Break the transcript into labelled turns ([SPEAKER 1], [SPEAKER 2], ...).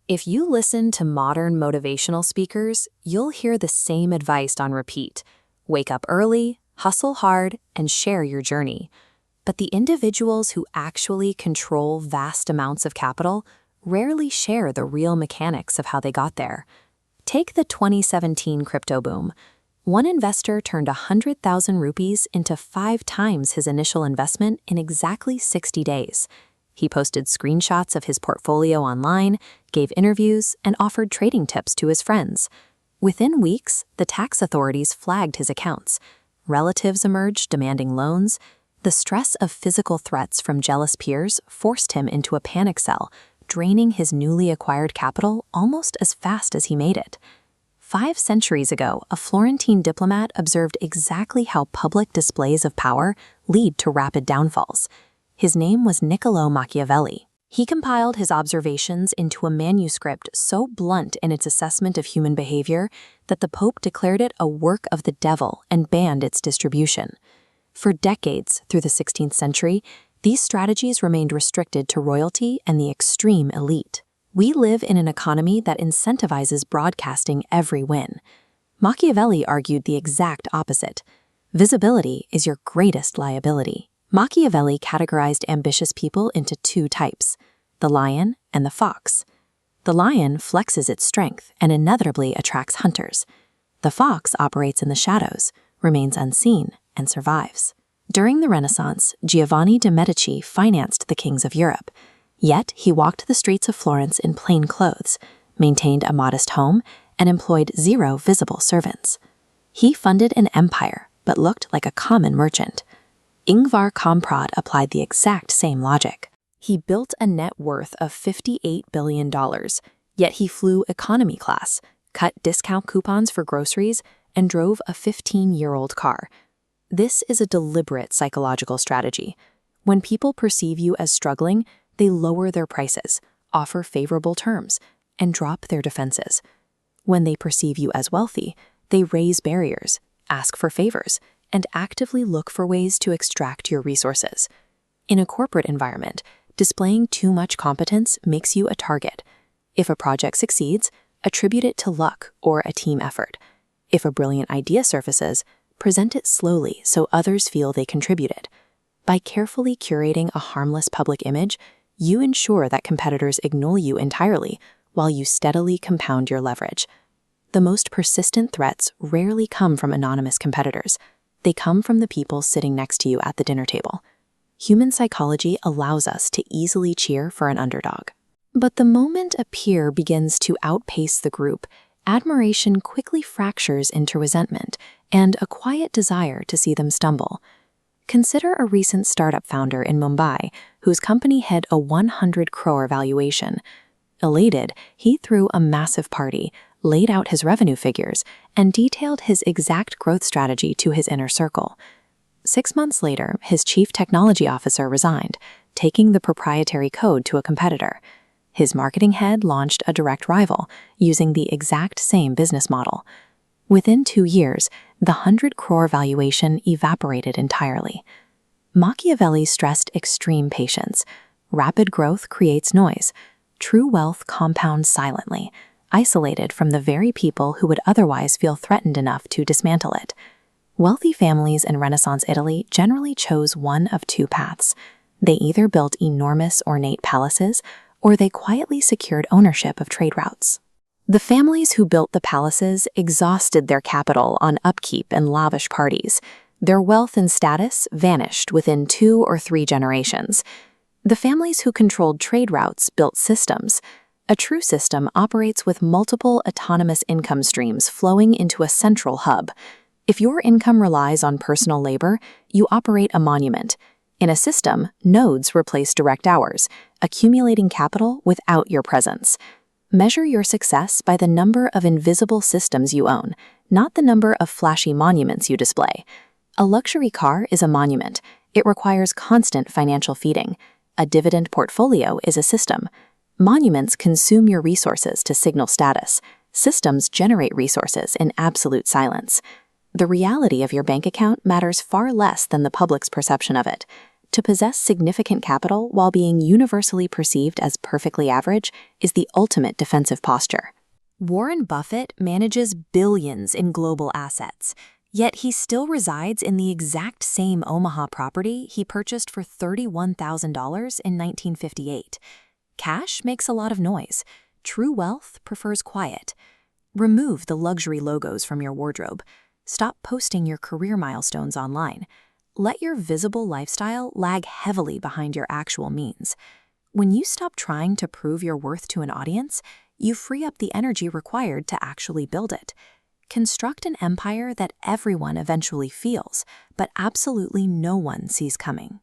[SPEAKER 1] If you listen to modern motivational speakers, you'll hear the same advice on repeat. Wake up early, hustle hard, and share your journey. But the individuals who actually control vast amounts of capital rarely share the real mechanics of how they got there. Take the 2017 crypto boom. One investor turned 100,000 rupees into 5 times his initial investment in exactly 60 days. He posted screenshots of his portfolio online, gave interviews, and offered trading tips to his friends. Within weeks, the tax authorities flagged his accounts. Relatives emerged demanding loans. The stress of physical threats from jealous peers forced him into a panic cell, draining his newly acquired capital almost as fast as he made it. 5 centuries ago, a Florentine diplomat observed exactly how public displays of power lead to rapid downfalls. His name was Niccolo Machiavelli. He compiled his observations into a manuscript so blunt in its assessment of human behavior that the Pope declared it a work of the devil and banned its distribution. For decades through the 16th century, these strategies remained restricted to royalty and the extreme elite. We live in an economy that incentivizes broadcasting every win. Machiavelli argued the exact opposite. Visibility is your greatest liability. Machiavelli categorized ambitious people into 2 types, the lion and the fox. The lion flexes its strength and inevitably attracts hunters. The fox operates in the shadows, remains unseen, and survives. During the Renaissance, Giovanni de' Medici financed the kings of Europe. Yet he walked the streets of Florence in plain clothes, maintained a modest home, and employed 0 visible servants. He funded an empire, but looked like a common merchant. Ingvar Kamprad applied the exact same logic. He built a net worth of $58 billion, yet he flew economy class, cut discount coupons for groceries, and drove a 15-year-old car. This is a deliberate psychological strategy. When people perceive you as struggling, they lower their prices, offer favorable terms, and drop their defenses. When they perceive you as wealthy, they raise barriers, ask for favors, and actively look for ways to extract your resources. In a corporate environment, displaying too much competence makes you a target. If a project succeeds, attribute it to luck or a team effort. If a brilliant idea surfaces, present it slowly so others feel they contributed. By carefully curating a harmless public image, you ensure that competitors ignore you entirely while you steadily compound your leverage. The most persistent threats rarely come from anonymous competitors. They come from the people sitting next to you at the dinner table. Human psychology allows us to easily cheer for an underdog. But the moment a peer begins to outpace the group, admiration quickly fractures into resentment and a quiet desire to see them stumble. Consider a recent startup founder in Mumbai whose company hit a 100 crore valuation. Elated, he threw a massive party, laid out his revenue figures, and detailed his exact growth strategy to his inner circle. 6 months later, his chief technology officer resigned, taking the proprietary code to a competitor. His marketing head launched a direct rival, using the exact same business model. Within 2 years, the 100 crore valuation evaporated entirely. Machiavelli stressed extreme patience. Rapid growth creates noise. True wealth compounds silently, isolated from the very people who would otherwise feel threatened enough to dismantle it. Wealthy families in Renaissance Italy generally chose one of 2 paths. They either built enormous ornate palaces, or they quietly secured ownership of trade routes. The families who built the palaces exhausted their capital on upkeep and lavish parties. Their wealth and status vanished within 2 or 3 generations. The families who controlled trade routes built systems. A true system operates with multiple autonomous income streams flowing into a central hub. If your income relies on personal labor, you operate a monument. In a system, nodes replace direct hours, accumulating capital without your presence. Measure your success by the number of invisible systems you own, not the number of flashy monuments you display. A luxury car is a monument. It requires constant financial feeding. A dividend portfolio is a system. Monuments consume your resources to signal status. Systems generate resources in absolute silence. The reality of your bank account matters far less than the public's perception of it. To possess significant capital while being universally perceived as perfectly average is the ultimate defensive posture. Warren Buffett manages billions in global assets, yet he still resides in the exact same Omaha property he purchased for $31,000 in 1958. Cash makes a lot of noise. True wealth prefers quiet. Remove the luxury logos from your wardrobe. Stop posting your career milestones online. Let your visible lifestyle lag heavily behind your actual means. When you stop trying to prove your worth to an audience, you free up the energy required to actually build it. Construct an empire that everyone eventually feels, but absolutely no one sees coming.